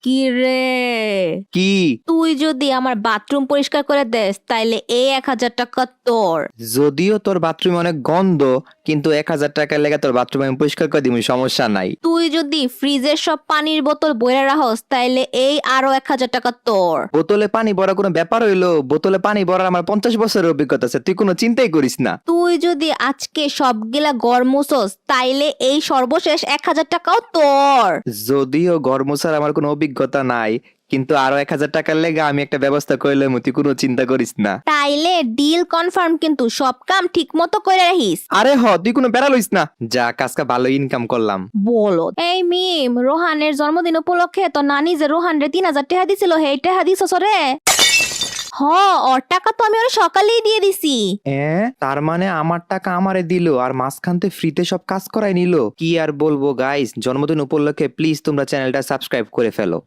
কি রে, কি? তুই যদি আমার বাথরুম পরিষ্কার করে দেস তাইলে এই 1,000 টাকা তোর। যদিও তোর বাথরুমে অনেক গন্ধ, কিন্তু 1,000 টাকার লেগে তোর বাথরুম আমি পরিষ্কার করে দিব, সমস্যা নাই। তুই যদি ফ্রিজের সব পানির বোতল বইরা রাখস তাইলে এই আরো 1,000 টাকা তোর। বোতলে পানি ভরা কোনো ব্যাপার হইলো? বোতলে পানি ভরার আমার 50 বছরের অভিজ্ঞতা আছে, তুই কোনো চিন্তাই করিস না। তুই যদি আজকে সবগুলা ঘর মুছস তাইলে এই সর্বশেষ 1,000 টাকাও তোর। যদিও ঘর মোছার আমার কোনো অভিজ্ঞতা নাই, কিন্তু আরো 1,000 টাকার লেগে আমি একটা ব্যবস্থা করলে তুই কোনো চিন্তা করিস না। তাইলে ডিল কনফার্ম, কিন্তু সব কাম ঠিক মতো করে রাখিস। আরে তুই কোনো বেড়া লইস না, যা কাজকা ভালো ইনকাম করলাম। বলো এই মিম, রোহানের জন্মদিন উপলক্ষে তো নানি যে রোহান রে 3,000 টাকা দিছিল, সেই টাকা দিছস রে? হ, ওর টাকা তো আমি ওর সকালেই দিয়ে দিছি। তার মানে আমার টাকা আমারে দিল আর মাঝখানতে ফ্রিতে সব কাজ করাই নিল। কি আর বলবো গাইস, জন্মদিন উপলক্ষে প্লিজ তোমরা চ্যানেলটা সাবস্ক্রাইব করে ফেলো।